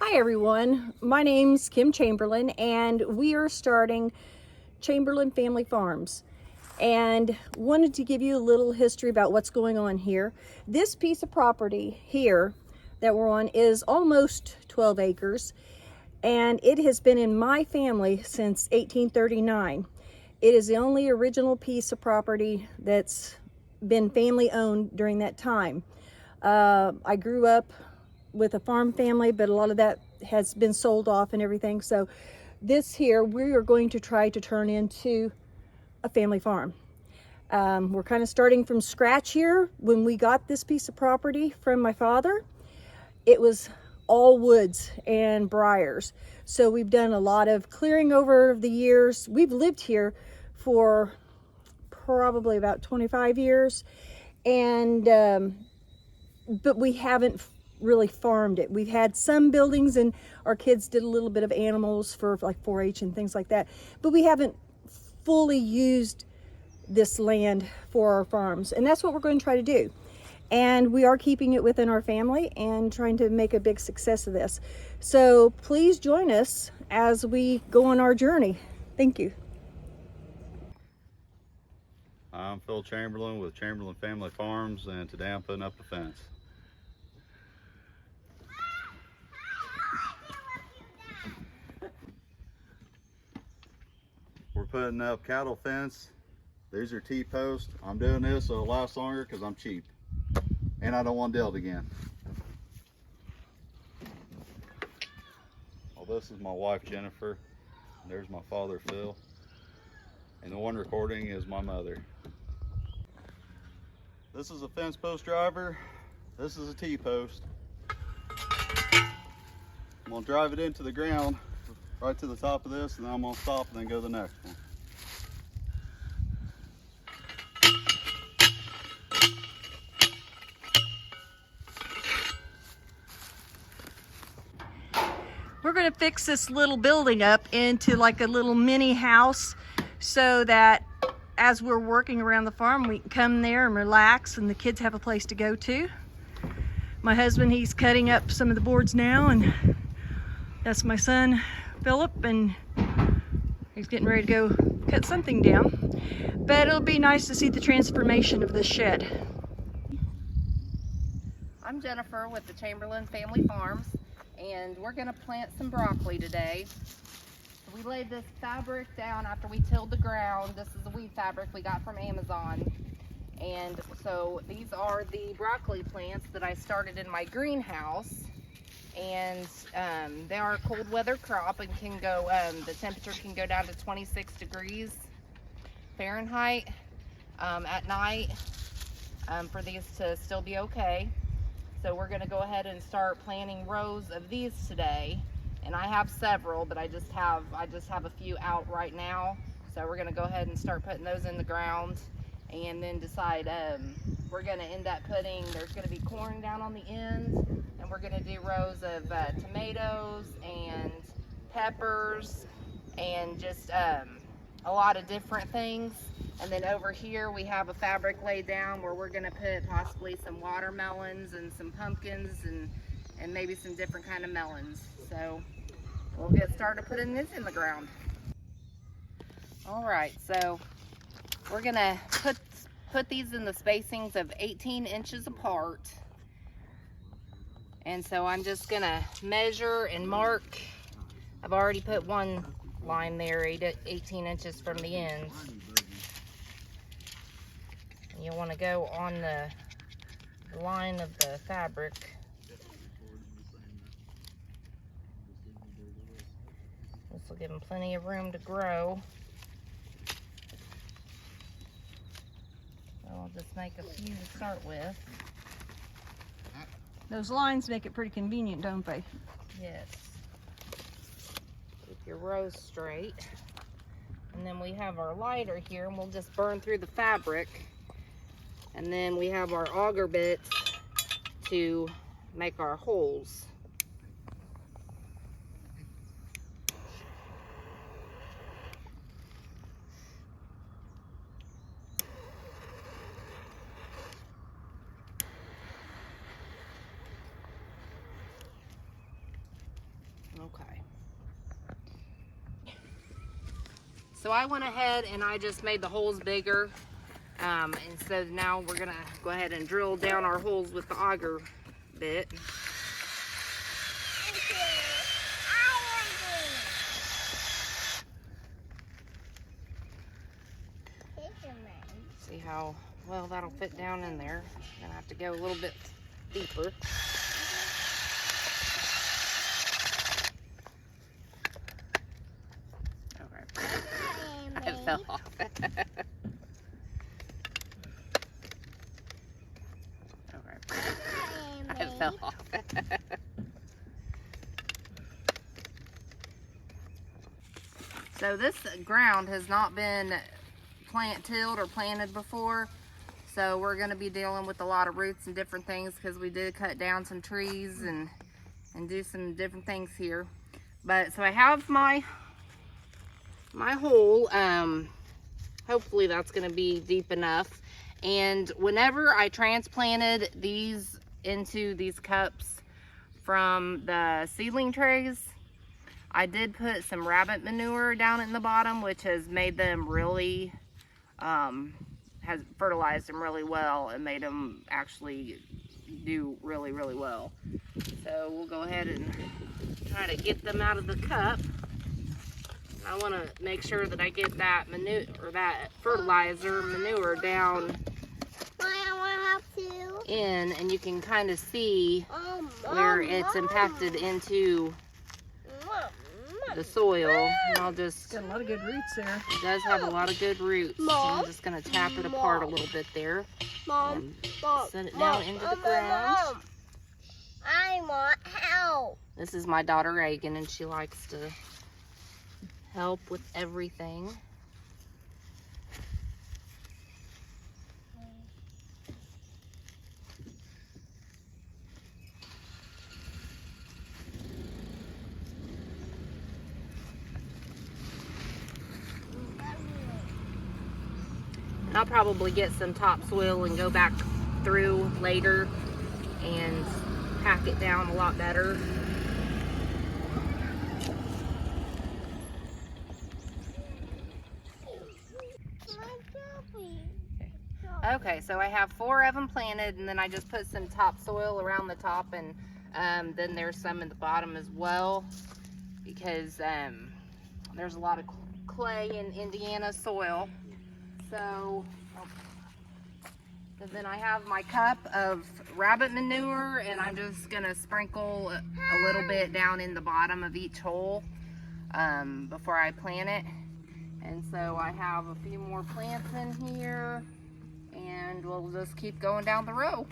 Hi everyone, my name's Kim Chamberlin and we are starting Chamberlin Family Farms, and wanted to give you a little history about what's going on here. This piece of property here that we're on is almost 12 acres and it has been in my family since 1839. It is the only original piece of property that's been family owned during that time. I grew up with a farm family, but a lot of that has been sold off and everything. So this here, we are going to try to turn into a family farm. We're kind of starting from scratch here. When we got this piece of property from my father, it was all woods and briars. So we've done a lot of clearing over the years. We've lived here for probably about 25 years, and but we haven't really farmed it. We've had some buildings and our kids did a little bit of animals for like 4-H and things like that, but we haven't fully used this land for our farms, and that's what we're going to try to do. And we are keeping it within our family and trying to make a big success of this. So please join us as we go on our journey. Thank you. I'm Phil Chamberlain with Chamberlin Family Farms, and today I'm putting up the fence. We're putting up cattle fence. These are T-posts. I'm doing this so it'll last longer because I'm cheap and I don't want to build again. Well, this is my wife Jennifer. There's my father Phil, and the one recording is my mother. This is a fence post driver. This is a T-post. I'm gonna drive it into the ground right to the top of this, and then I'm gonna stop and then go to the next one. We're going to fix this little building up into like a little mini house so that as we're working around the farm, we can come there and relax and the kids have a place to go to. My husband, he's cutting up some of the boards now, and that's my son Philip, and he's getting ready to go cut something down. But it'll be nice to see the transformation of this shed. I'm Jennifer with the Chamberlin Family Farms, and we're going to plant some broccoli today. We laid this fabric down after we tilled the ground. This is the weed fabric we got from Amazon. And so these are the broccoli plants that I started in my greenhouse. And they are a cold weather crop and can go, the temperature can go down to 26 degrees Fahrenheit at night for these to still be okay. So we're going to go ahead and start planting rows of these today, and I have several, but I just have a few out right now. So we're going to go ahead and start putting those in the ground, and then decide we're going to end up putting, there's going to be corn down on the ends, and we're going to do rows of tomatoes and peppers and just a lot of different things. And then over here we have a fabric laid down where we're going to put possibly some watermelons and some pumpkins and maybe some different kind of melons. So we'll get started putting this in the ground. All right, so we're going to put these in the spacings of 18 inches apart. And so I'm just going to measure and mark. I've already put one line there, 18 inches from the ends. You want to go on the line of the fabric. This will give them plenty of room to grow. So I'll just make a few to start with. Those lines make it pretty convenient, don't they? Yes. Keep your rows straight. And then we have our lighter here, and we'll just burn through the fabric. And then we have our auger bits to make our holes. Okay. So I went ahead and I just made the holes bigger. And so now we're gonna go ahead and drill down our holes with the auger bit. See how well that'll fit down in there. Gonna have to go a little bit deeper. Okay. It fell off. Okay. It fell off. So this ground has not been tilled or planted before, so we're going to be dealing with a lot of roots and different things because we did cut down some trees and do some different things here. But so I have my hole. Hopefully that's going to be deep enough. And whenever I transplanted these into these cups from the seedling trays, I did put some rabbit manure down in the bottom, which has made them really, has fertilized them really well and made them actually do really, really well. So we'll go ahead and try to get them out of the cup. I want to make sure that I get that manure, or that fertilizer manure down in, and you can kind of see where it's impacted into the soil. And I'll just, Got a lot of good roots there. it does have a lot of good roots. So I'm just going to tap it apart a little bit there. And set it down into the ground. I want help. This is my daughter Reagan, and she likes to help with everything. And I'll probably get some topsoil and go back through later and pack it down a lot better. Okay, so I have 4 of them planted, and then I just put some topsoil around the top, and then there's some in the bottom as well, because there's a lot of clay in Indiana soil. So, and then I have my cup of rabbit manure, and I'm just gonna sprinkle a little bit down in the bottom of each hole before I plant it. And so I have a few more plants in here, and we'll just keep going down the row.